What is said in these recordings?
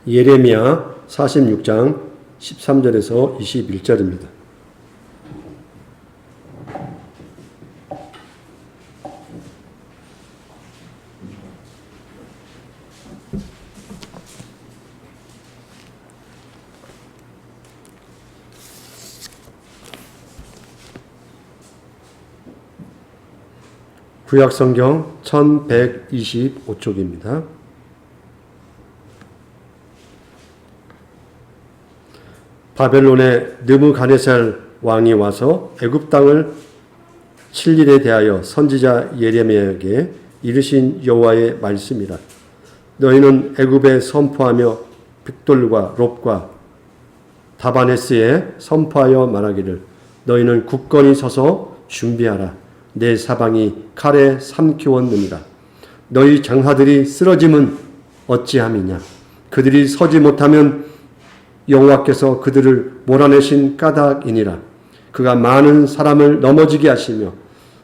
예레미야 46장 13절에서 21절입니다. 구약성경 1125쪽입니다. 바벨론의 느부갓네살 왕이 와서 애굽 땅을 칠 일에 대하여 선지자 예레미야에게 이르신 여호와의 말씀이라. 너희는 애굽에 선포하며 빅돌과 롭과 다바네스에 선포하여 말하기를 너희는 굳건히 서서 준비하라. 내 사방이 칼에 삼키웠느니라. 너희 장하들이 쓰러짐은 어찌함이냐. 그들이 서지 못하면 여호와께서 그들을 몰아내신 까닭이니라. 그가 많은 사람을 넘어지게 하시며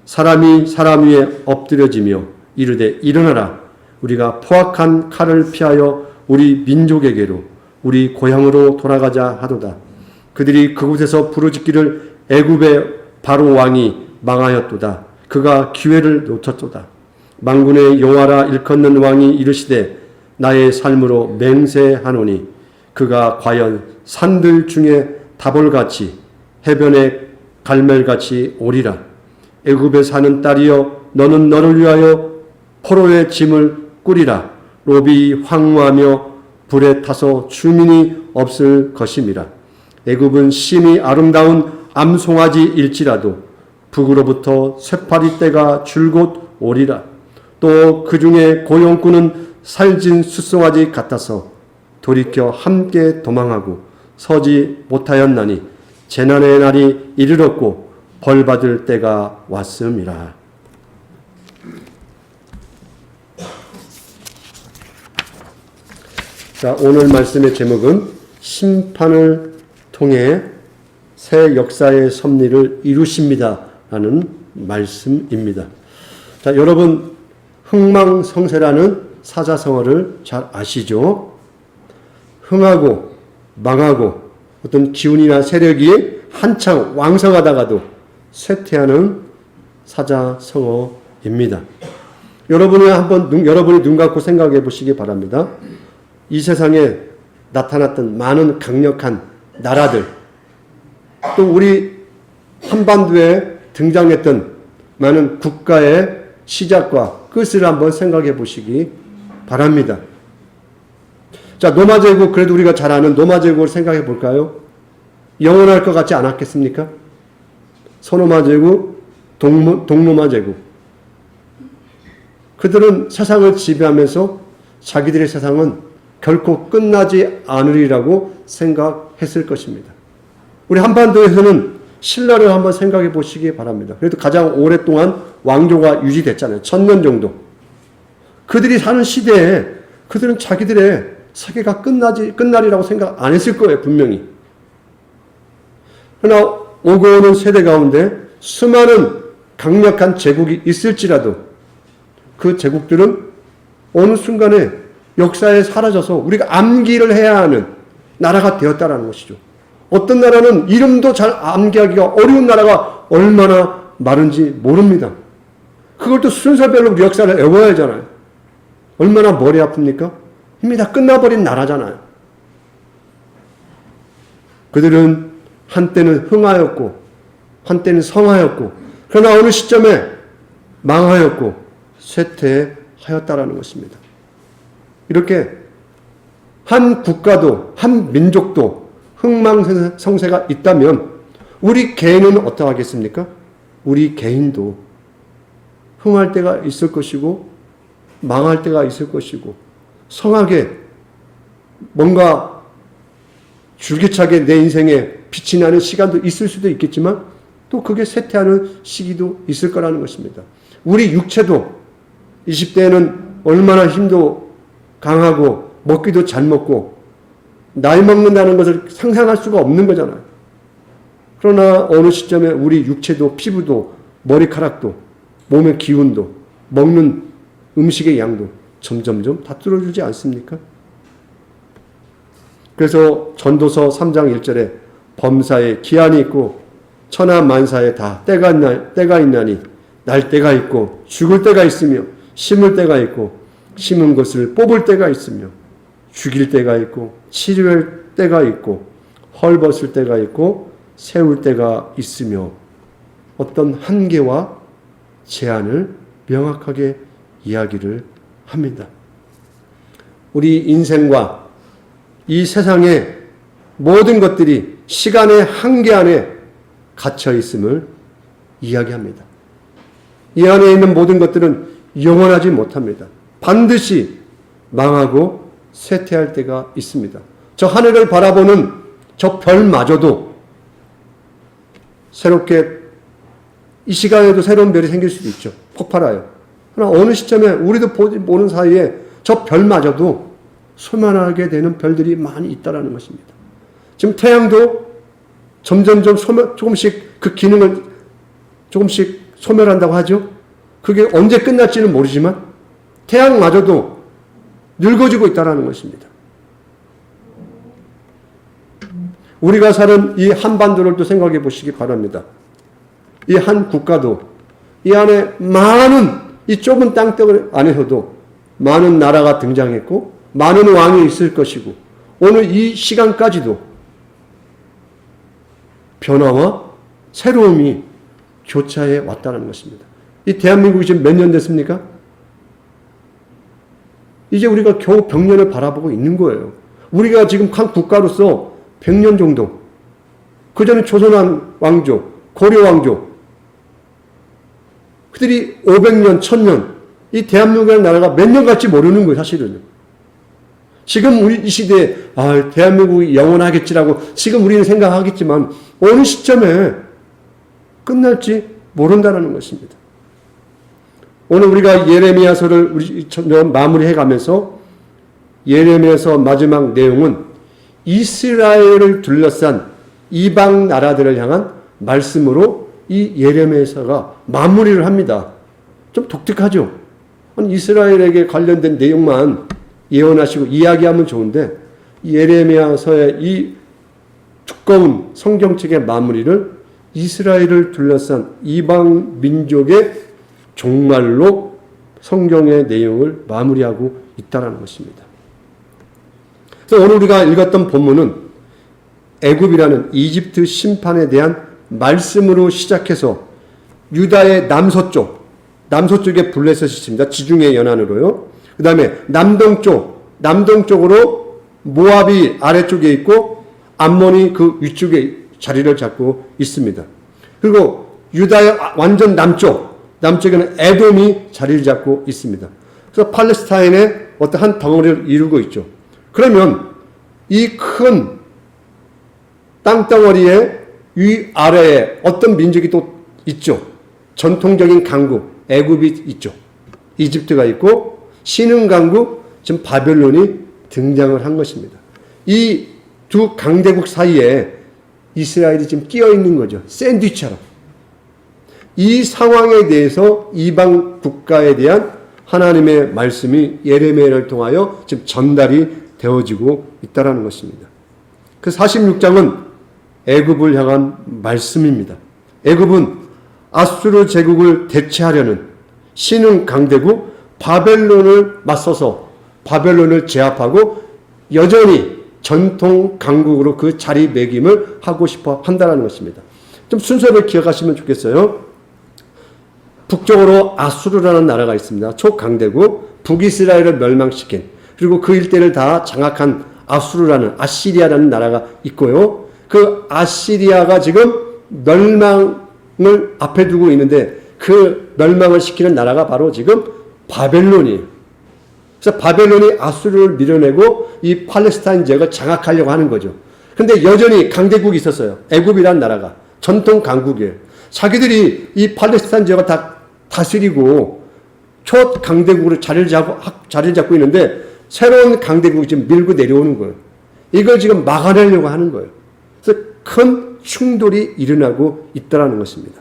사람이 사람 위에 엎드려지며 이르되 일어나라. 우리가 포악한 칼을 피하여 우리 민족에게로 우리 고향으로 돌아가자 하도다. 그들이 그곳에서 부르짖기를 애굽의 바로 왕이 망하였도다. 그가 기회를 놓쳤도다. 만군의 여호와라 일컫는 왕이 이르시되 나의 삶으로 맹세하노니 그가 과연 산들 중에 다볼같이 해변의 갈멜같이 오리라. 애굽에 사는 딸이여 너는 너를 위하여 포로의 짐을 꾸리라. 롭이 황무하며 불에 타서 주민이 없을 것임이라. 애굽은 심히 아름다운 암송아지일지라도 북으로부터 쇠파리 떼가 줄곧 오리라. 또 그 중에 고용꾼은 살진 숫송아지 같아서 돌이켜 함께 도망하고 서지 못하였나니 재난의 날이 이르렀고 벌받을 때가 왔음이라. 자, 오늘 말씀의 제목은 심판을 통해 새 역사의 섭리를 이루십니다 라는 말씀입니다. 자, 여러분 흥망성쇠라는 사자성어를 잘 아시죠? 흥하고 망하고 어떤 기운이나 세력이 한창 왕성하다가도 쇠퇴하는 사자성어입니다. 여러분이 눈 감고 생각해 보시기 바랍니다. 이 세상에 나타났던 많은 강력한 나라들, 또 우리 한반도에 등장했던 많은 국가의 시작과 끝을 한번 생각해 보시기 바랍니다. 자, 로마 제국, 그래도 우리가 잘 아는 로마 제국을 생각해 볼까요? 영원할 것 같지 않았겠습니까? 서로마 제국, 동로마 제국. 그들은 세상을 지배하면서 자기들의 세상은 결코 끝나지 않으리라고 생각했을 것입니다. 우리 한반도에서는 신라를 한번 생각해 보시기 바랍니다. 그래도 가장 오랫동안 왕조가 유지됐잖아요. 1000년 정도. 그들이 사는 시대에 그들은 자기들의 세계가 끝날이라고 생각 안 했을 거예요, 분명히. 그러나 오고 오는 세대 가운데 수많은 강력한 제국이 있을지라도 그 제국들은 어느 순간에 역사에 사라져서 우리가 암기를 해야 하는 나라가 되었다라는 것이죠. 어떤 나라는 이름도 잘 암기하기가 어려운 나라가 얼마나 많은지 모릅니다. 그걸 또 순서별로 우리 역사를 외워야 하잖아요. 얼마나 머리 아픕니까? 이미 다 끝나버린 나라잖아요. 그들은 한때는 흥하였고 한때는 성하였고 그러나 어느 시점에 망하였고 쇠퇴하였다라는 것입니다. 이렇게 한 국가도 한 민족도 흥망성쇠가 있다면 우리 개인은 어떠하겠습니까? 우리 개인도 흥할 때가 있을 것이고 망할 때가 있을 것이고 성하게 뭔가 줄기차게 내 인생에 빛이 나는 시간도 있을 수도 있겠지만 또 그게 쇠퇴하는 시기도 있을 거라는 것입니다. 우리 육체도 20대에는 얼마나 힘도 강하고 먹기도 잘 먹고 나이 먹는다는 것을 상상할 수가 없는 거잖아요. 그러나 어느 시점에 우리 육체도 피부도 머리카락도 몸의 기운도 먹는 음식의 양도 점점점 다 줄어들지 않습니까? 그래서 전도서 3장 1절에 범사에 기한이 있고 천하 만사에 다 때가 있나니 날 때가 있고 죽을 때가 있으며 심을 때가 있고 심은 것을 뽑을 때가 있으며 죽일 때가 있고 치료할 때가 있고 헐벗을 때가 있고 세울 때가 있으며 어떤 한계와 제한을 명확하게 이야기를 합니다. 우리 인생과 이 세상의 모든 것들이 시간의 한계 안에 갇혀 있음을 이야기합니다. 이 안에 있는 모든 것들은 영원하지 못합니다. 반드시 망하고 쇠퇴할 때가 있습니다. 저 하늘을 바라보는 저 별마저도 새롭게 이 시간에도 새로운 별이 생길 수도 있죠. 폭발하여. 그러나 어느 시점에 우리도 보는 사이에 저 별마저도 소멸하게 되는 별들이 많이 있다는 것입니다. 지금 태양도 점점점 조금씩 그 기능을 조금씩 소멸한다고 하죠. 그게 언제 끝날지는 모르지만 태양마저도 늙어지고 있다는 것입니다. 우리가 사는 이 한반도를 또 생각해 보시기 바랍니다. 이 한 국가도 이 안에 많은 이 좁은 땅덩어리 안에서도 많은 나라가 등장했고 많은 왕이 있을 것이고 오늘 이 시간까지도 변화와 새로움이 교차해 왔다는 것입니다. 이 대한민국이 지금 몇 년 됐습니까? 이제 우리가 겨우 100년을 바라보고 있는 거예요. 우리가 지금 한 국가로서 100년 정도, 그 전에 조선 왕조, 고려 왕조, 그들이 500년, 1000년, 이 대한민국이라는 나라가 몇 년 갈지 모르는 거예요, 사실은. 지금 우리 이 시대에, 대한민국이 영원하겠지라고 지금 우리는 생각하겠지만, 어느 시점에 끝날지 모른다는 것입니다. 오늘 우리가 예레미야서를 마무리해 가면서 예레미야서 마지막 내용은 이스라엘을 둘러싼 이방 나라들을 향한 말씀으로 이 예레미야서가 마무리를 합니다. 좀 독특하죠? 이스라엘에게 관련된 내용만 예언하시고 이야기하면 좋은데 예레미야서의 이 두꺼운 성경책의 마무리를 이스라엘을 둘러싼 이방 민족의 종말로 성경의 내용을 마무리하고 있다는 것입니다. 그래서 오늘 우리가 읽었던 본문은 애굽이라는 이집트 심판에 대한 말씀으로 시작해서 유다의 남서쪽에 블레셋이 있습니다. 지중해 연안으로요. 그 다음에 남동쪽으로 모압이 아래쪽에 있고 암몬이 그 위쪽에 자리를 잡고 있습니다. 그리고 유다의 완전 남쪽에는 에돔이 자리를 잡고 있습니다. 그래서 팔레스타인의 어떤 한 덩어리를 이루고 있죠. 그러면 이 큰 땅덩어리의 위아래에 어떤 민족이 또 있죠. 전통적인 강국 애굽이 있죠. 이집트가 있고 신흥 강국 지금 바벨론이 등장을 한 것입니다. 이 두 강대국 사이에 이스라엘이 지금 끼어 있는 거죠. 샌드위치처럼. 이 상황에 대해서 이방 국가에 대한 하나님의 말씀이 예레미야를 통하여 지금 전달이 되어지고 있다는 것입니다. 그 46장은 애굽을 향한 말씀입니다. 애굽은 아수르 제국을 대체하려는 신흥 강대국 바벨론을 맞서서 바벨론을 제압하고 여전히 전통 강국으로 그 자리매김을 하고 싶어 한다는 것입니다. 좀 순서를 기억하시면 좋겠어요. 북쪽으로 아수르라는 나라가 있습니다. 초강대국, 북이스라엘을 멸망시킨, 그리고 그 일대를 다 장악한 아시리아라는 나라가 있고요. 그 아시리아가 지금 멸망을 앞에 두고 있는데 그 멸망을 시키는 나라가 바로 지금 바벨론이에요. 그래서 바벨론이 아수르를 밀어내고 이 팔레스타인 지역을 장악하려고 하는 거죠. 근데 여전히 강대국이 있었어요. 애굽이라는 나라가. 전통 강국이에요. 자기들이 이 팔레스타인 지역을 다 다스리고 초강대국으로 자리를 잡고 있는데 새로운 강대국이 지금 밀고 내려오는 거예요. 이걸 지금 막아내려고 하는 거예요. 그래서 큰 충돌이 일어나고 있다는 것입니다.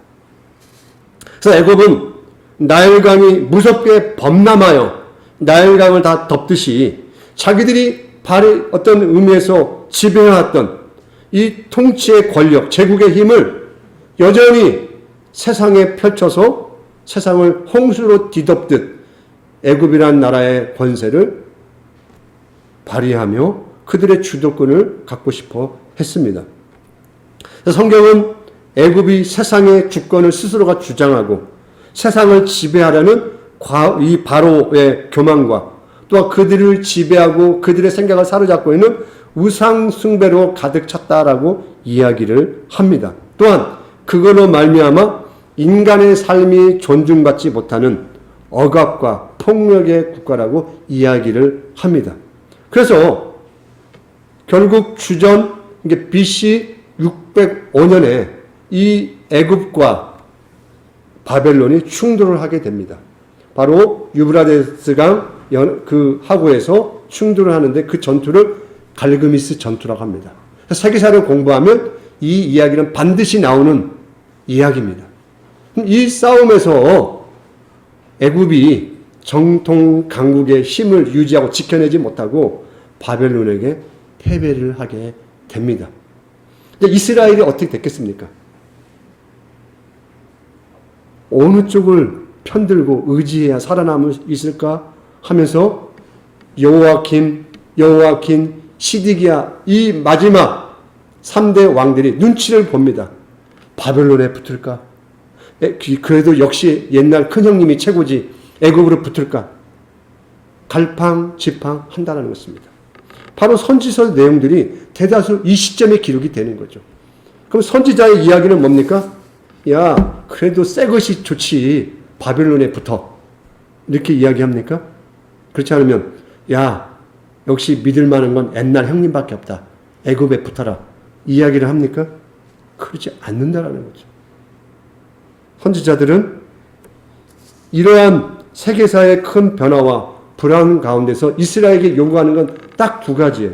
그래서 애굽은 나일강이 무섭게 범람하여 나일강을 다 덮듯이 자기들이 어떤 의미에서 지배해왔던 이 통치의 권력, 제국의 힘을 여전히 세상에 펼쳐서 세상을 홍수로 뒤덮듯 애굽이라는 나라의 권세를 발휘하며 그들의 주도권을 갖고 싶어 했습니다. 성경은 애굽이 세상의 주권을 스스로가 주장하고 세상을 지배하려는 이 바로의 교만과 또한 그들을 지배하고 그들의 생각을 사로잡고 있는 우상 숭배로 가득 찼다라고 이야기를 합니다. 또한 그걸로 말미암아 인간의 삶이 존중받지 못하는 억압과 폭력의 국가라고 이야기를 합니다. 그래서 결국 주전 BC 605년에 이 애굽과 바벨론이 충돌을 하게 됩니다. 바로 유브라데스강 그 하구에서 충돌을 하는데 그 전투를 갈그미스 전투라고 합니다. 세계사를 공부하면 이 이야기는 반드시 나오는 이야기입니다. 이 싸움에서 애굽이 정통 강국의 힘을 유지하고 지켜내지 못하고 바벨론에게 패배를 하게 됩니다. 이스라엘이 어떻게 됐겠습니까? 어느 쪽을 편들고 의지해야 살아남을 수 있을까 하면서 여호야킨, 시드기야 이 마지막 3대 왕들이 눈치를 봅니다. 바벨론에 붙을까? 그래도 역시 옛날 큰형님이 최고지. 애굽으로 붙을까? 갈팡질팡 한다는 것입니다. 바로 선지서 내용들이 대다수 이 시점에 기록이 되는 거죠. 그럼 선지자의 이야기는 뭡니까? 야, 그래도 새 것이 좋지. 바벨론에 붙어. 이렇게 이야기합니까? 그렇지 않으면 야, 역시 믿을 만한 건 옛날 형님밖에 없다. 애굽에 붙어라. 이야기를 합니까? 그렇지 않는다라는 거죠. 선지자들은 이러한 세계사의 큰 변화와 불안 가운데서 이스라엘에게 요구하는 건 딱 두 가지예요.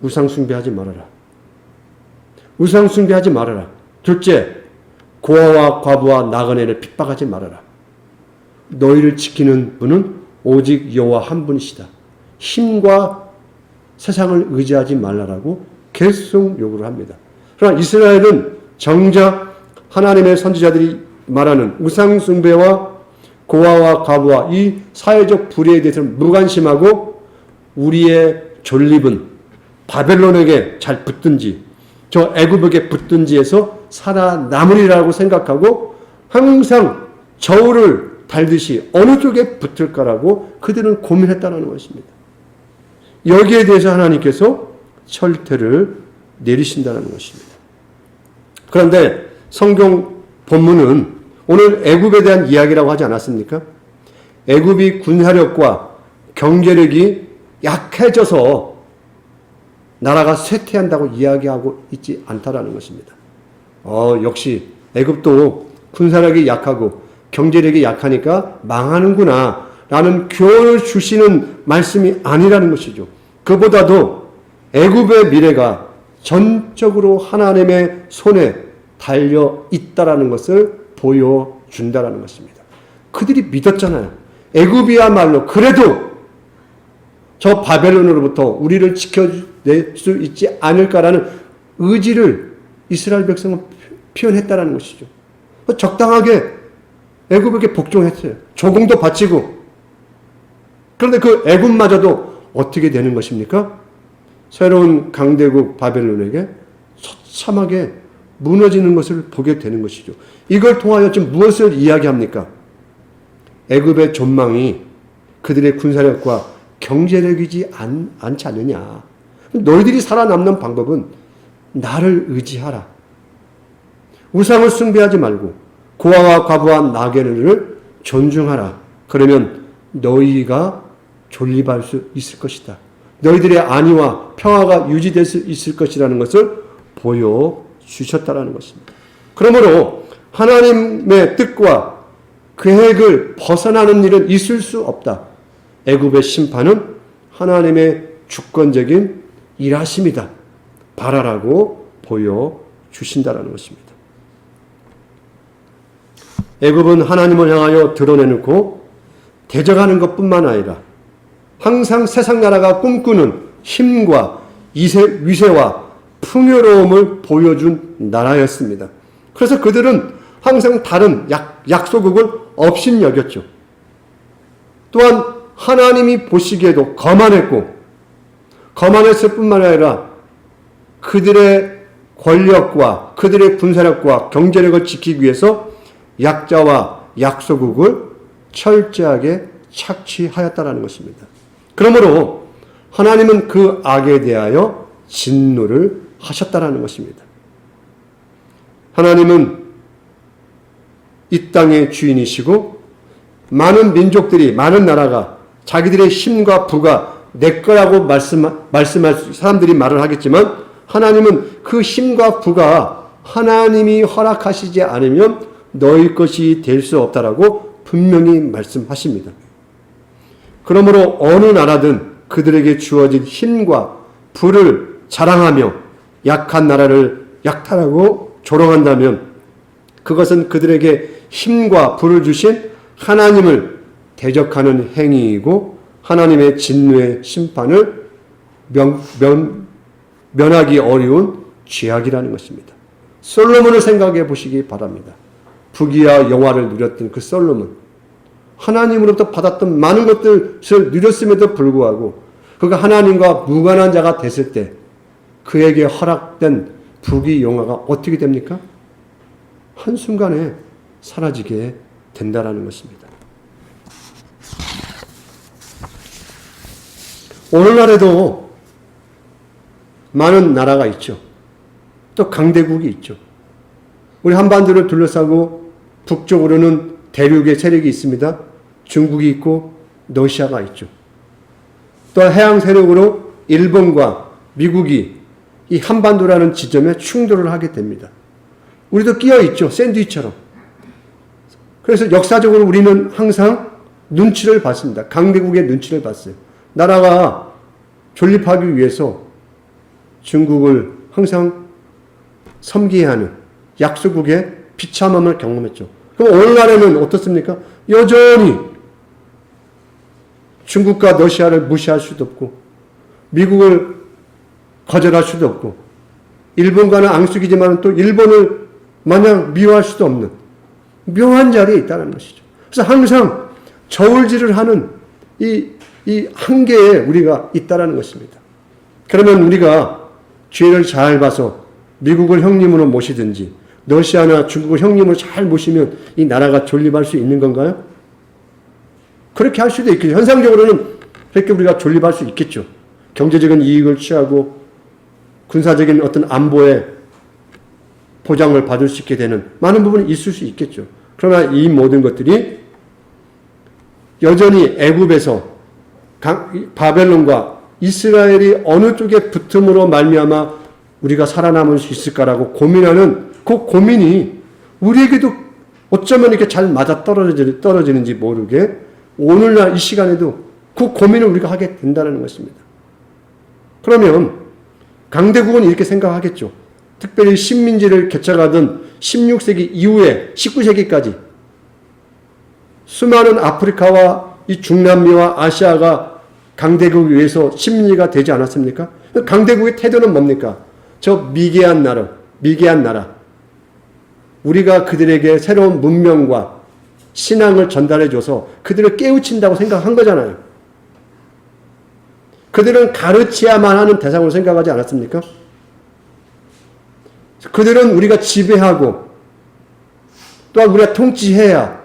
우상 숭배하지 말아라. 우상 숭배하지 말아라. 둘째, 고아와 과부와 나그네를 핍박하지 말아라. 너희를 지키는 분은 오직 여호와 한 분이시다. 힘과 세상을 의지하지 말라라고 계속 요구를 합니다. 그러나 이스라엘은 정작 하나님의 선지자들이 말하는 우상 숭배와 고아와 과부와 이 사회적 불의에 대해서는 무관심하고 우리의 존립은 바벨론에게 잘 붙든지 저 애굽에게 붙든지 해서 살아남으리라고 생각하고 항상 저울을 달듯이 어느 쪽에 붙을까라고 그들은 고민했다는 것입니다. 여기에 대해서 하나님께서 철퇴를 내리신다는 것입니다. 그런데 성경 본문은 오늘 애굽에 대한 이야기라고 하지 않았습니까? 애굽이 군사력과 경제력이 약해져서 나라가 쇠퇴한다고 이야기하고 있지 않다라는 것입니다. 역시 애굽도 군사력이 약하고 경제력이 약하니까 망하는구나 라는 교훈을 주시는 말씀이 아니라는 것이죠. 그보다도 애굽의 미래가 전적으로 하나님의 손에 달려 있다라는 것을 보여준다라는 것입니다. 그들이 믿었잖아요. 애굽이야말로 그래도 저 바벨론으로부터 우리를 지켜낼 수 있지 않을까라는 의지를 이스라엘 백성은 표현했다라는 것이죠. 적당하게 애굽에게 복종했어요. 조공도 바치고. 그런데 그 애굽마저도 어떻게 되는 것입니까? 새로운 강대국 바벨론에게 처참하게 무너지는 것을 보게 되는 것이죠. 이걸 통하여 지금 무엇을 이야기합니까? 애굽의 존망이 그들의 군사력과 경제력이지 않지 않느냐. 너희들이 살아남는 방법은 나를 의지하라. 우상을 숭배하지 말고 고아와 과부와 나그네를 존중하라. 그러면 너희가 존립할 수 있을 것이다. 너희들의 안위와 평화가 유지될 수 있을 것이라는 것을 보여주셨다라는 것입니다. 그러므로 하나님의 뜻과 계획을 벗어나는 일은 있을 수 없다. 애굽의 심판은 하나님의 주권적인 일하심이다. 바라라고 보여주신다라는 것입니다. 애굽은 하나님을 향하여 드러내놓고 대적하는 것뿐만 아니라 항상 세상 나라가 꿈꾸는 힘과 위세와 풍요로움을 보여준 나라였습니다. 그래서 그들은 항상 다른 약소국을 업신여겼죠. 또한 하나님이 보시기에도 거만했을 뿐만 아니라 그들의 권력과 그들의 군사력과 경제력을 지키기 위해서 약자와 약소국을 철저하게 착취하였다는 것입니다. 그러므로 하나님은 그 악에 대하여 진노를 하셨다는 것입니다. 하나님은 이 땅의 주인이시고 많은 민족들이, 많은 나라가 자기들의 힘과 부가 내 거라고 말씀할 사람들이 말을 하겠지만 하나님은 그 힘과 부가 하나님이 허락하시지 않으면 너희 것이 될 수 없다라고 분명히 말씀하십니다. 그러므로 어느 나라든 그들에게 주어진 힘과 부를 자랑하며 약한 나라를 약탈하고 조롱한다면 그것은 그들에게 힘과 부를 주신 하나님을 대적하는 행위이고 하나님의 진노의 심판을 면하기 어려운 죄악이라는 것입니다. 솔로몬을 생각해 보시기 바랍니다. 부귀와 영화를 누렸던 그 솔로몬, 하나님으로부터 받았던 많은 것들을 누렸음에도 불구하고 그가 하나님과 무관한 자가 됐을 때 그에게 허락된 부귀 영화가 어떻게 됩니까? 한순간에 사라지게 된다라는 것입니다. 오늘날에도 많은 나라가 있죠. 또 강대국이 있죠. 우리 한반도를 둘러싸고 북쪽으로는 대륙의 세력이 있습니다. 중국이 있고 러시아가 있죠. 또 해양 세력으로 일본과 미국이 이 한반도라는 지점에 충돌을 하게 됩니다. 우리도 끼어 있죠. 샌드위치처럼. 그래서 역사적으로 우리는 항상 눈치를 봤습니다. 강대국의 눈치를 봤어요. 나라가 존립하기 위해서 중국을 항상 섬기해야 하는 약소국의 비참함을 경험했죠. 그럼 오늘날에는 어떻습니까? 여전히 중국과 러시아를 무시할 수도 없고 미국을 거절할 수도 없고 일본과는 앙숙이지만 또 일본을 마냥 미워할 수도 없는 묘한 자리에 있다는 것이죠. 그래서 항상 저울질을 하는 이 한계에 우리가 있다는 것입니다. 그러면 우리가 죄를 잘 봐서 미국을 형님으로 모시든지 러시아나 중국을 형님으로 잘 모시면 이 나라가 존립할 수 있는 건가요? 그렇게 할 수도 있겠죠. 현상적으로는 그렇게 우리가 존립할 수 있겠죠. 경제적인 이익을 취하고 군사적인 어떤 안보에 보장을 받을 수 있게 되는 많은 부분이 있을 수 있겠죠. 그러나 이 모든 것들이 여전히 애굽에서 바벨론과 이스라엘이 어느 쪽에 붙음으로 말미암아 우리가 살아남을 수 있을까라고 고민하는 그 고민이 우리에게도 어쩌면 이렇게 잘 맞아 떨어지는지 모르게 오늘날 이 시간에도 그 고민을 우리가 하게 된다는 것입니다. 그러면 강대국은 이렇게 생각하겠죠. 특별히 식민지를 개척하던 16세기 이후에 19세기까지 수많은 아프리카와 이 중남미와 아시아가 강대국에 의해서 식민지가 되지 않았습니까? 강대국의 태도는 뭡니까? 저 미개한 나라. 우리가 그들에게 새로운 문명과 신앙을 전달해줘서 그들을 깨우친다고 생각한 거잖아요. 그들은 가르쳐야만 하는 대상으로 생각하지 않았습니까? 그들은 우리가 지배하고 또한 우리가 통치해야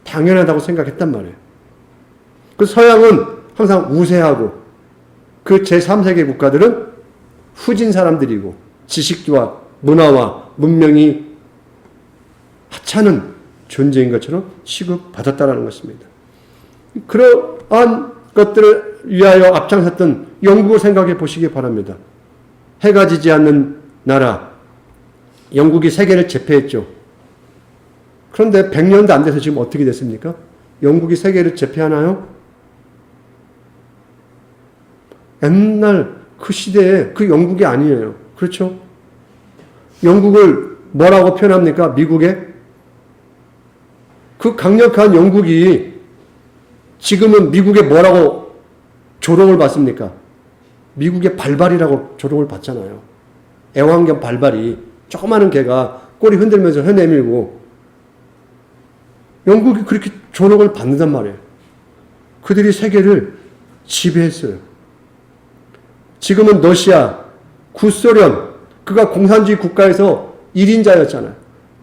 당연하다고 생각했단 말이에요. 그 서양은 항상 우세하고 그 제3세계 국가들은 후진 사람들이고 지식과 문화와 문명이 하찮은 존재인 것처럼 취급받았다는 것입니다. 그러한 것들을 위하여 앞장섰던 영국을 생각해 보시기 바랍니다. 해가 지지 않는 나라, 영국이 세계를 제패했죠. 그런데 100년도 안 돼서 지금 어떻게 됐습니까? 영국이 세계를 제패하나요? 옛날 그 시대에 그 영국이 아니에요. 그렇죠? 영국을 뭐라고 표현합니까? 미국에? 그 강력한 영국이 지금은 미국에 뭐라고 조롱을 받습니까? 미국의 발발이라고 조롱을 받잖아요. 애완견 발발이 조그마한 개가 꼬리 흔들면서 내밀고 영국이 그렇게 조롱을 받는단 말이에요. 그들이 세계를 지배했어요. 지금은 러시아, 구소련, 그가 공산주의 국가에서 1인자였잖아요.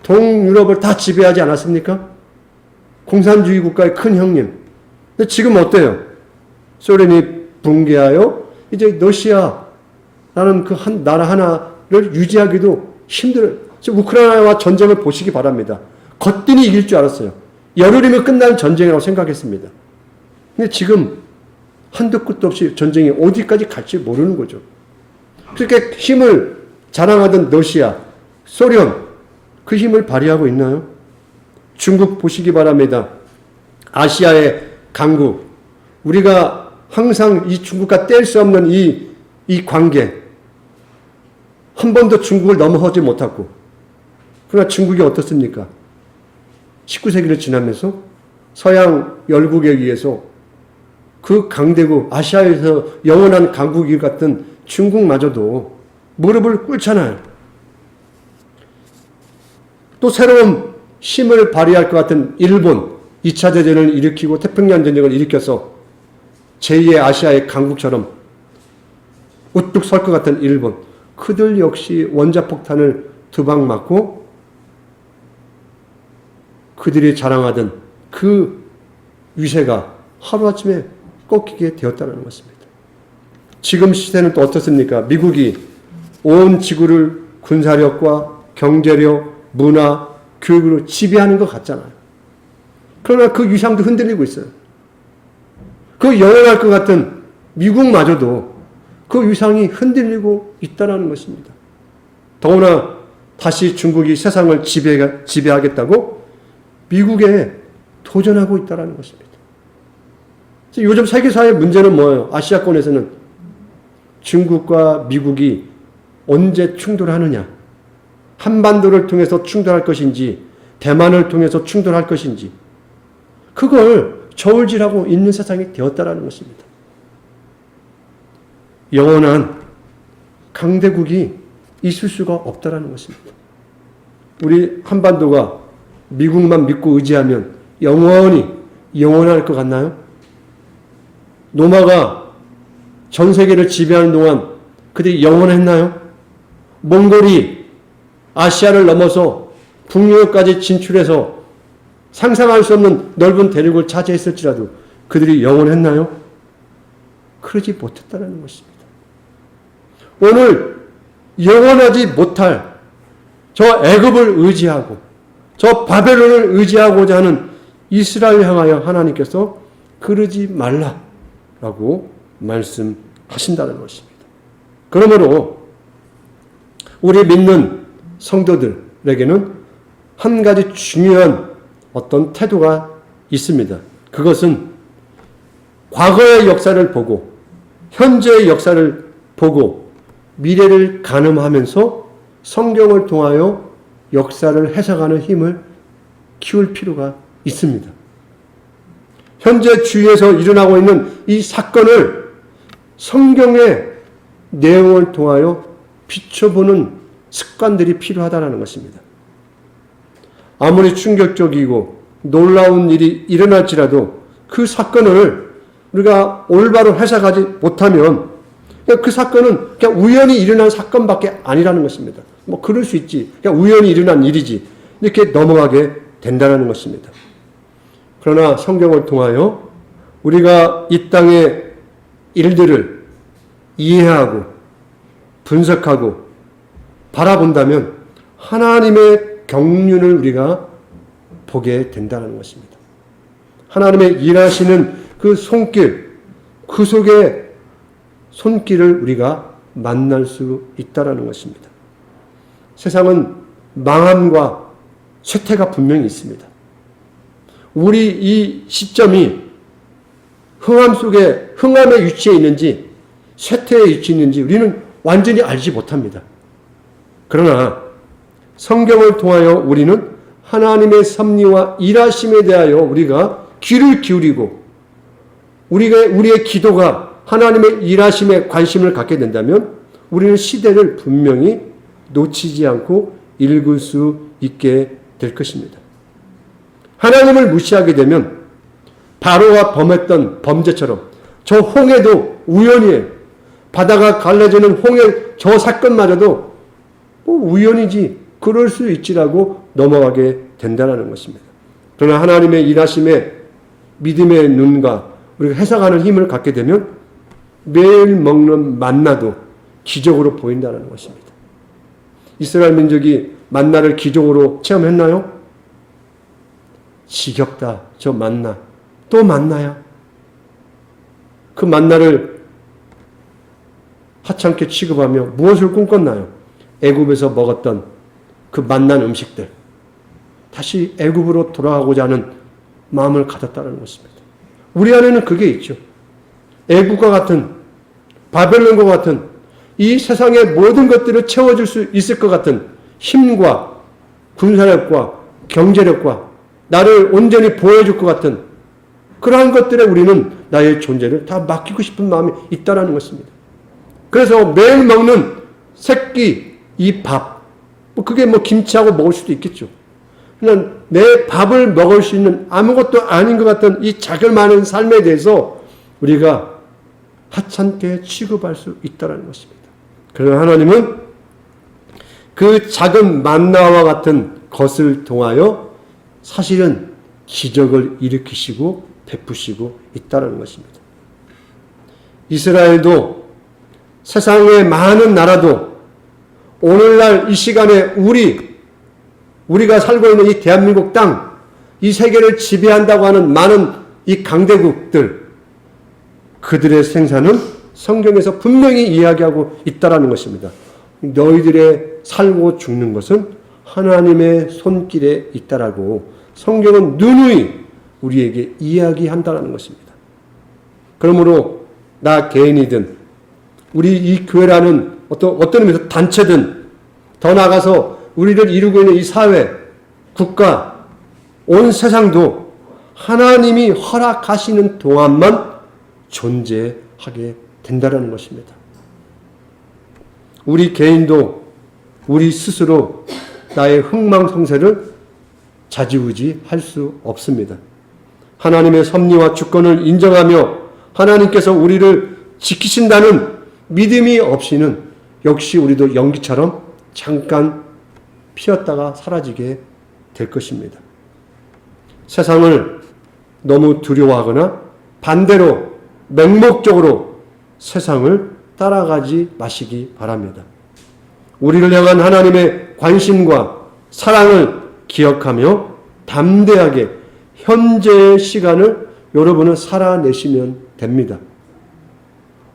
동유럽을 다 지배하지 않았습니까? 공산주의 국가의 큰 형님. 근데 지금 어때요? 소련이 붕괴하여 이제 러시아라는 그 한 나라 하나를 유지하기도 힘들어요. 지금 우크라이나와 전쟁을 보시기 바랍니다. 거뜬히 이길 줄 알았어요. 열흘이면 끝나는 전쟁이라고 생각했습니다. 근데 지금 한도 끝도 없이 전쟁이 어디까지 갈지 모르는 거죠. 그렇게 힘을 자랑하던 러시아, 소련, 그 힘을 발휘하고 있나요? 중국 보시기 바랍니다. 아시아의 강국. 우리가 항상 이 중국과 뗄 수 없는 이 관계. 한 번도 중국을 넘어서지 못하고. 그러나 중국이 어떻습니까? 19세기를 지나면서 서양 열국에 의해서 그 강대국, 아시아에서 영원한 강국이 같은 중국마저도 무릎을 꿇잖아요. 또 새로운 힘을 발휘할 것 같은 일본, 2차 대전을 일으키고 태평양 전쟁을 일으켜서 제2의 아시아의 강국처럼 우뚝 설 것 같은 일본, 그들 역시 원자폭탄을 두 방 맞고 그들이 자랑하던 그 위세가 하루아침에 꺾이게 되었다는 것입니다. 지금 시대는 또 어떻습니까? 미국이 온 지구를 군사력과 경제력, 문화, 교육으로 지배하는 것 같잖아요. 그러나 그 위상도 흔들리고 있어요. 그 영원할 것 같은 미국마저도 그 위상이 흔들리고 있다는 것입니다. 더구나 다시 중국이 세상을 지배하겠다고 미국에 도전하고 있다는 것입니다. 요즘 세계사의 문제는 뭐예요? 아시아권에서는 중국과 미국이 언제 충돌하느냐? 한반도를 통해서 충돌할 것인지 대만을 통해서 충돌할 것인지 그걸 저울질하고 있는 세상이 되었다는 것입니다. 영원한 강대국이 있을 수가 없다는 것입니다. 우리 한반도가 미국만 믿고 의지하면 영원할 것 같나요? 로마가 전 세계를 지배하는 동안 그들이 영원했나요? 몽골이 아시아를 넘어서 북유럽까지 진출해서 상상할 수 없는 넓은 대륙을 차지했을지라도 그들이 영원했나요? 그러지 못했다는 것입니다. 오늘 영원하지 못할 저 애굽을 의지하고 저 바벨론을 의지하고자 하는 이스라엘 향하여 하나님께서 그러지 말라라고 말씀하신다는 것입니다. 그러므로 우리 믿는 성도들에게는 한 가지 중요한 어떤 태도가 있습니다. 그것은 과거의 역사를 보고 현재의 역사를 보고 미래를 가늠하면서 성경을 통하여 역사를 해석하는 힘을 키울 필요가 있습니다. 현재 주위에서 일어나고 있는 이 사건을 성경의 내용을 통하여 비춰보는 습관들이 필요하다는 것입니다. 아무리 충격적이고 놀라운 일이 일어날지라도 그 사건을 우리가 올바로 해석하지 못하면 그 사건은 그냥 우연히 일어난 사건밖에 아니라는 것입니다. 뭐 그럴 수 있지. 그냥 우연히 일어난 일이지. 이렇게 넘어가게 된다는 것입니다. 그러나 성경을 통하여 우리가 이 땅의 일들을 이해하고 분석하고 바라본다면 하나님의 경륜을 우리가 보게 된다는 것입니다. 하나님의 일하시는 그 손길, 그 속에 손길을 우리가 만날 수 있다는 것입니다. 세상은 망함과 쇠퇴가 분명히 있습니다. 우리 이 시점이 흥함의 위치에 있는지 쇠퇴의 위치에 있는지 우리는 완전히 알지 못합니다. 그러나 성경을 통하여 우리는 하나님의 섭리와 일하심에 대하여 우리가 귀를 기울이고 우리의 기도가 하나님의 일하심에 관심을 갖게 된다면 우리는 시대를 분명히 놓치지 않고 읽을 수 있게 될 것입니다. 하나님을 무시하게 되면 바로가 범했던 범죄처럼 저 홍해도 우연이에요. 바다가 갈라지는 홍해 저 사건마저도 뭐 우연이지 그럴 수 있지라고 넘어가게 된다는 것입니다. 그러나 하나님의 일하심에 믿음의 눈과 우리가 해석하는 힘을 갖게 되면 매일 먹는 만나도 기적으로 보인다는 것입니다. 이스라엘 민족이 만나를 기적으로 체험했나요? 지겹다. 저 만나. 또 만나야. 그 만나를 하찮게 취급하며 무엇을 꿈꿨나요? 애굽에서 먹었던 그 만난 음식들. 다시 애굽으로 돌아가고자 하는 마음을 가졌다는 것입니다. 우리 안에는 그게 있죠. 애굽과 같은 바벨론과 같은 이 세상의 모든 것들을 채워줄 수 있을 것 같은 힘과 군사력과 경제력과 나를 온전히 보호해줄 것 같은 그러한 것들에 우리는 나의 존재를 다 맡기고 싶은 마음이 있다는 것입니다. 그래서 매일 먹는 새끼 이 밥, 그게 김치하고 먹을 수도 있겠죠. 그냥 내 밥을 먹을 수 있는 아무것도 아닌 것 같은 이 자결많은 삶에 대해서 우리가 하찮게 취급할 수 있다는 것입니다. 그러나 하나님은 그 작은 만나와 같은 것을 통하여 사실은 기적을 일으키시고 베푸시고 있다는 것입니다. 이스라엘도 세상의 많은 나라도 오늘날 이 시간에 우리가 살고 있는 이 대한민국 땅, 이 세계를 지배한다고 하는 많은 이 강대국들, 그들의 생사는 성경에서 분명히 이야기하고 있다는 것입니다. 너희들의 살고 죽는 것은 하나님의 손길에 있다라고 성경은 누누이 우리에게 이야기한다는 것입니다. 그러므로 나 개인이든 우리 이 교회라는 어떤 의미에서 단체든 더 나아가서 우리를 이루고 있는 이 사회, 국가, 온 세상도 하나님이 허락하시는 동안만 존재하게 된다는 것입니다. 우리 개인도 우리 스스로 나의 흥망성쇠를 좌지우지할 수 없습니다. 하나님의 섭리와 주권을 인정하며 하나님께서 우리를 지키신다는 믿음이 없이는 역시 우리도 연기처럼 잠깐 피었다가 사라지게 될 것입니다. 세상을 너무 두려워하거나 반대로 맹목적으로 세상을 따라가지 마시기 바랍니다. 우리를 향한 하나님의 관심과 사랑을 기억하며 담대하게 현재의 시간을 여러분은 살아내시면 됩니다.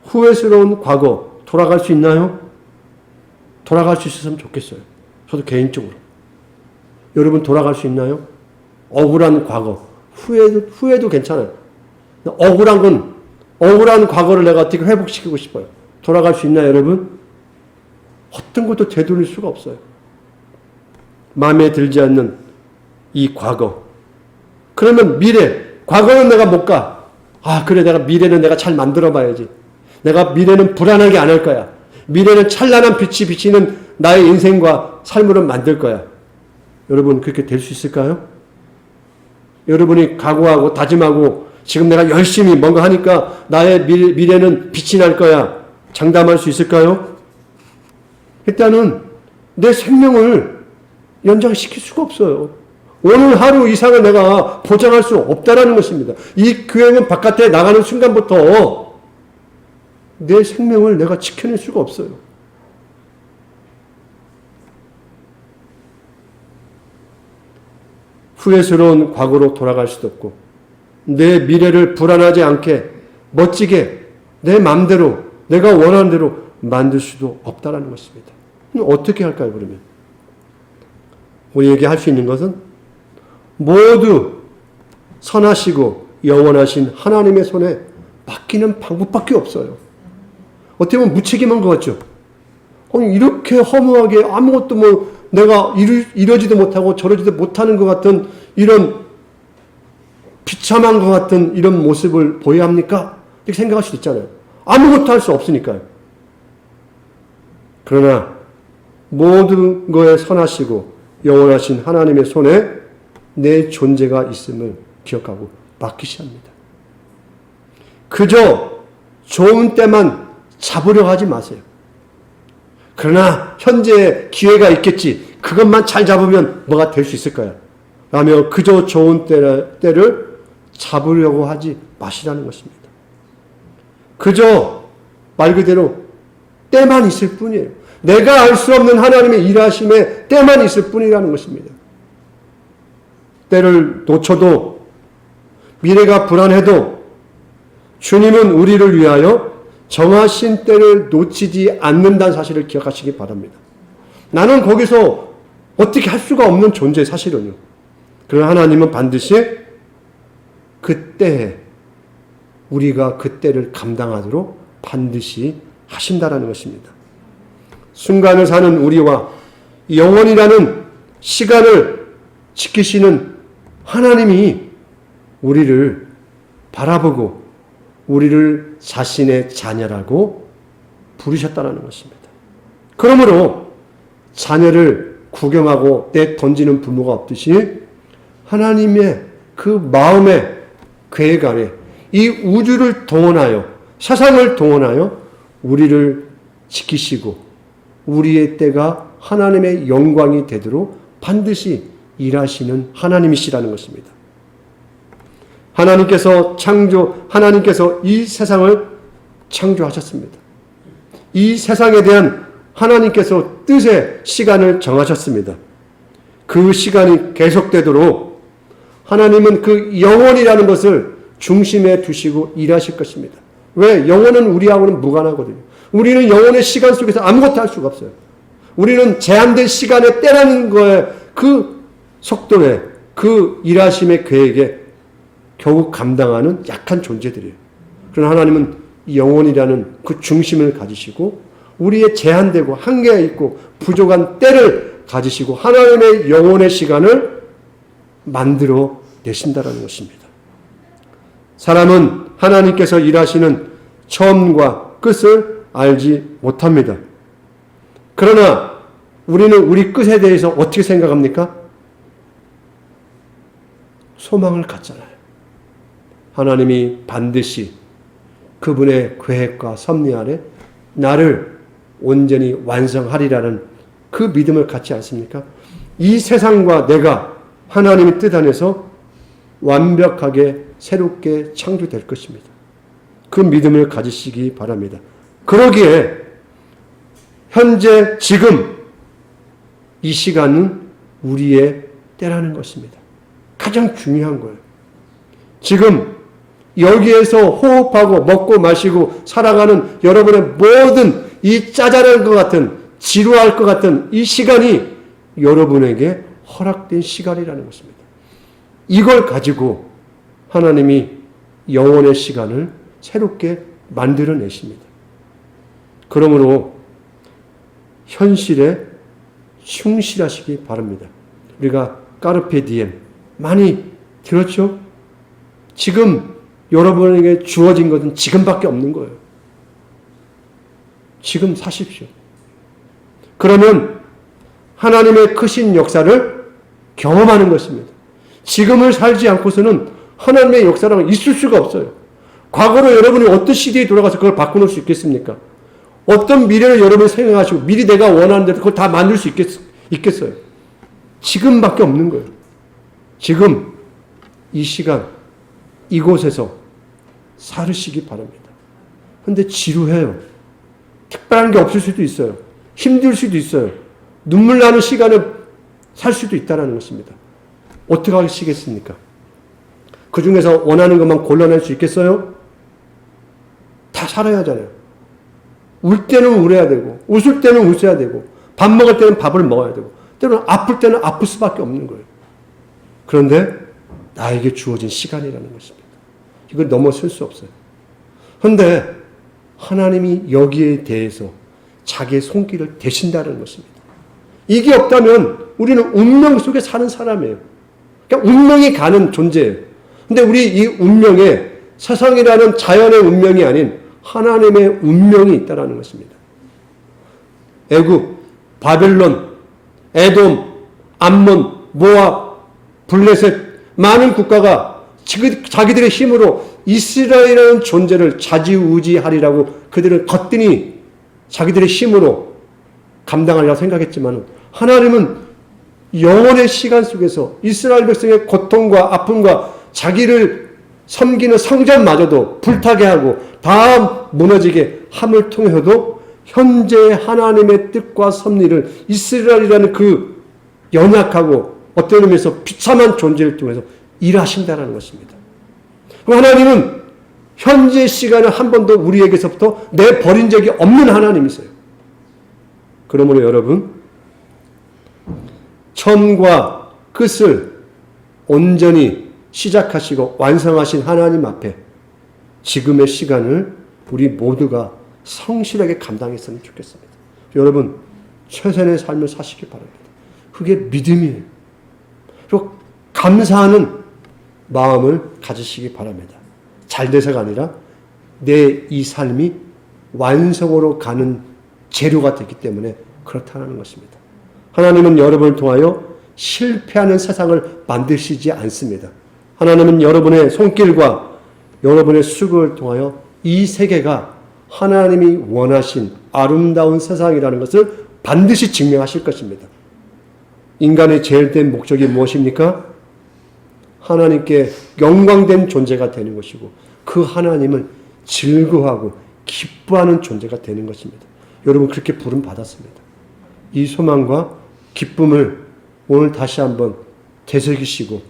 후회스러운 과거 돌아갈 수 있나요? 돌아갈 수 있었으면 좋겠어요. 저도 개인적으로. 여러분 돌아갈 수 있나요? 억울한 과거, 후회도 괜찮아요. 억울한 과거를 내가 어떻게 회복시키고 싶어요. 돌아갈 수 있나요, 여러분? 어떤 것도 되돌릴 수가 없어요. 마음에 들지 않는 이 과거. 그러면 미래, 과거는 내가 못 가. 그래, 미래는 내가 잘 만들어 봐야지. 내가 미래는 불안하게 안 할 거야. 미래는 찬란한 빛이 비치는 나의 인생과 삶으로 만들 거야. 여러분, 그렇게 될 수 있을까요? 여러분이 각오하고 다짐하고 지금 내가 열심히 뭔가 하니까 나의 미래는 빛이 날 거야. 장담할 수 있을까요? 일단은 내 생명을 연장시킬 수가 없어요. 오늘 하루 이상을 내가 보장할 수 없다라는 것입니다. 이 교회는 바깥에 나가는 순간부터 내 생명을 내가 지켜낼 수가 없어요. 후회스러운 과거로 돌아갈 수도 없고 내 미래를 불안하지 않게 멋지게 내 마음대로 내가 원하는 대로 만들 수도 없다라는 것입니다. 어떻게 할까요, 그러면? 우리에게 할 수 있는 것은 모두 선하시고 영원하신 하나님의 손에 맡기는 방법밖에 없어요. 어떻게 보면 무책임한 것 같죠? 이렇게 허무하게 아무것도 내가 이러지도 못하고 저러지도 못하는 것 같은 이런 비참한 것 같은 이런 모습을 보여야 합니까? 이렇게 생각할 수도 있잖아요. 아무것도 할 수 없으니까요. 그러나 모든 것에 선하시고 영원하신 하나님의 손에 내 존재가 있음을 기억하고 맡기셔야 합니다. 그저 좋은 때만 잡으려 하지 마세요. 그러나 현재 기회가 있겠지. 그것만 잘 잡으면 뭐가 될 수 있을까요? 라며 그저 좋은 때를 잡으려고 하지 마시라는 것입니다. 그저 말 그대로 때만 있을 뿐이에요. 내가 알 수 없는 하나님의 일하심에 때만 있을 뿐이라는 것입니다. 때를 놓쳐도 미래가 불안해도 주님은 우리를 위하여 정하신 때를 놓치지 않는다는 사실을 기억하시기 바랍니다. 나는 거기서 어떻게 할 수가 없는 존재 사실은요. 그러나 하나님은 반드시 그때에 우리가 그때를 감당하도록 반드시 하신다라는 것입니다. 순간을 사는 우리와 영원이라는 시간을 지키시는 하나님이 우리를 바라보고 우리를 자신의 자녀라고 부르셨다는 것입니다. 그러므로 자녀를 구경하고 내던지는 부모가 없듯이 하나님의 그 마음의 계획 안에 이 우주를 동원하여 세상을 동원하여 우리를 지키시고 우리의 때가 하나님의 영광이 되도록 반드시 일하시는 하나님이시라는 것입니다. 하나님께서 이 세상을 창조하셨습니다. 이 세상에 대한 하나님께서 뜻의 시간을 정하셨습니다. 그 시간이 계속되도록 하나님은 그 영혼이라는 것을 중심에 두시고 일하실 것입니다. 왜? 영혼은 우리하고는 무관하거든요. 우리는 영혼의 시간 속에서 아무것도 할 수가 없어요. 우리는 제한된 시간의 때라는 거에 그 속도에 그 일하심의 계획에 겨우 감당하는 약한 존재들이에요. 그러나 하나님은 영혼이라는 그 중심을 가지시고 우리의 제한되고 한계가 있고 부족한 때를 가지시고 하나님의 영혼의 시간을 만들어 내신다라는 것입니다. 사람은 하나님께서 일하시는 처음과 끝을 알지 못합니다. 그러나 우리는 우리 끝에 대해서 어떻게 생각합니까? 소망을 갖잖아요. 하나님이 반드시 그분의 계획과 섭리 아래 나를 온전히 완성하리라는 그 믿음을 갖지 않습니까? 이 세상과 내가 하나님의 뜻 안에서 완벽하게 새롭게 창조될 것입니다. 그 믿음을 가지시기 바랍니다. 그러기에 현재 지금 이 시간은 우리의 때라는 것입니다. 가장 중요한 거예요. 지금 여기에서 호흡하고 먹고 마시고 살아가는 여러분의 모든 이 짜잘한 것 같은 지루할 것 같은 이 시간이 여러분에게 허락된 시간이라는 것입니다. 이걸 가지고 하나님이 영혼의 시간을 새롭게 만들어내십니다. 그러므로 현실에 충실하시기 바랍니다. 우리가 까르페 디엠 많이 들었죠? 지금 여러분에게 주어진 것은 지금밖에 없는 거예요. 지금 사십시오. 그러면 하나님의 크신 역사를 경험하는 것입니다. 지금을 살지 않고서는 하나님의 역사랑 있을 수가 없어요. 과거로 여러분이 어떤 시대에 돌아가서 그걸 바꿔놓을 수 있겠습니까? 어떤 미래를 여러분이 생각하시고 미리 내가 원하는 대로 그걸 다 만들 수 있겠어요? 지금밖에 없는 거예요. 지금 이 시간 이곳에서 살으시기 바랍니다. 그런데 지루해요. 특별한 게 없을 수도 있어요. 힘들 수도 있어요. 눈물 나는 시간을 살 수도 있다는 것입니다. 어떻게 하시겠습니까? 그 중에서 원하는 것만 골라낼 수 있겠어요? 다 살아야 하잖아요. 울 때는 울어야 되고 웃을 때는 웃어야 되고 밥 먹을 때는 밥을 먹어야 되고 때로는 아플 때는 아플 수밖에 없는 거예요. 그런데 나에게 주어진 시간이라는 것입니다. 이걸 넘어설 수 없어요. 그런데 하나님이 여기에 대해서 자기의 손길을 대신다는 것입니다. 이게 없다면 우리는 운명 속에 사는 사람이에요. 그러니까 운명이 가는 존재예요. 근데 우리 이 운명에 세상이라는 자연의 운명이 아닌 하나님의 운명이 있다라는 것입니다. 애굽, 바벨론, 에돔, 암몬, 모압, 블레셋 많은 국가가 자기들의 힘으로 이스라엘이라는 존재를 좌지우지하리라고 그들은 거뜬히 자기들의 힘으로 감당하리라고 생각했지만 하나님은 영원의 시간 속에서 이스라엘 백성의 고통과 아픔과 자기를 섬기는 성전마저도 불타게 하고 다 무너지게 함을 통해서도 현재 하나님의 뜻과 섭리를 이스라엘이라는 그 연약하고 어떤 의미에서 비참한 존재를 통해서 일하신다는 것입니다. 하나님은 현재 시간을 한 번도 우리에게서부터 내버린 적이 없는 하나님이세요. 그러므로 여러분, 처음과 끝을 온전히 시작하시고 완성하신 하나님 앞에 지금의 시간을 우리 모두가 성실하게 감당했으면 좋겠습니다. 여러분, 최선의 삶을 사시기 바랍니다. 그게 믿음이에요. 그리고 감사하는 마음을 가지시기 바랍니다. 잘 돼서가 아니라 내 이 삶이 완성으로 가는 재료가 되기 때문에 그렇다는 것입니다. 하나님은 여러분을 통하여 실패하는 세상을 만드시지 않습니다. 하나님은 여러분의 손길과 여러분의 수고를 통하여 이 세계가 하나님이 원하신 아름다운 세상이라는 것을 반드시 증명하실 것입니다. 인간의 제일된 목적이 무엇입니까? 하나님께 영광된 존재가 되는 것이고 그 하나님을 즐거워하고 기뻐하는 존재가 되는 것입니다. 여러분 그렇게 부름 받았습니다. 이 소망과 기쁨을 오늘 다시 한번 되새기시고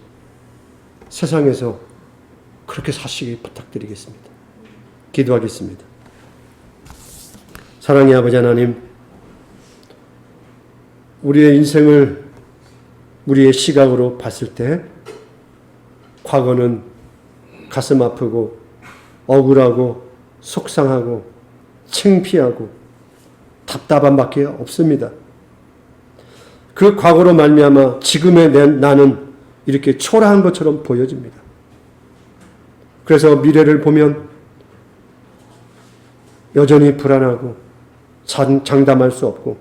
세상에서 그렇게 사시기 부탁드리겠습니다. 기도하겠습니다. 사랑의 아버지 하나님, 우리의 인생을 우리의 시각으로 봤을 때 과거는 가슴 아프고 억울하고 속상하고 창피하고 답답한 밖에 없습니다. 그 과거로 말미암아 지금의 나는 이렇게 초라한 것처럼 보여집니다. 그래서 미래를 보면 여전히 불안하고 장담할 수 없고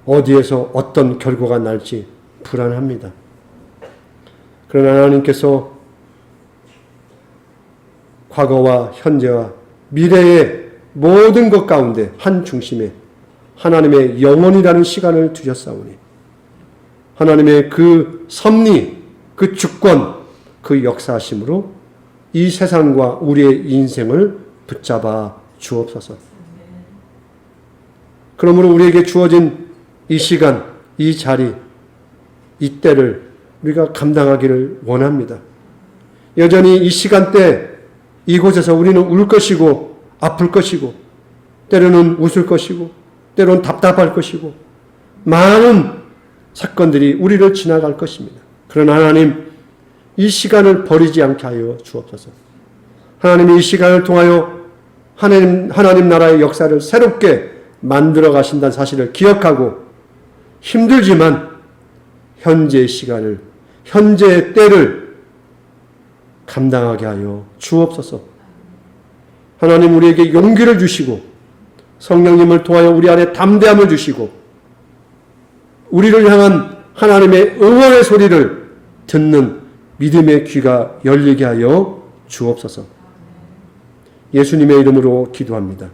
어디에서 어떤 결과가 날지 불안합니다. 그러나 하나님께서 과거와 현재와 미래의 모든 것 가운데 한 중심에 하나님의 영원이라는 시간을 두셨사오니 하나님의 그 섭리, 그 주권, 그 역사하심으로 이 세상과 우리의 인생을 붙잡아 주옵소서. 그러므로 우리에게 주어진 이 시간, 이 자리, 이 때를 우리가 감당하기를 원합니다. 여전히 이 시간대 이곳에서 우리는 울 것이고 아플 것이고 때로는 웃을 것이고 때로는 답답할 것이고 많은 사건들이 우리를 지나갈 것입니다. 그러나 하나님 이 시간을 버리지 않게 하여 주옵소서. 하나님이 이 시간을 통하여 하나님 나라의 역사를 새롭게 만들어 가신다는 사실을 기억하고 힘들지만 현재의 시간을 현재의 때를 감당하게 하여 주옵소서. 하나님 우리에게 용기를 주시고 성령님을 통하여 우리 안에 담대함을 주시고 우리를 향한 하나님의 응원의 소리를 듣는 믿음의 귀가 열리게 하여 주옵소서. 예수님의 이름으로 기도합니다.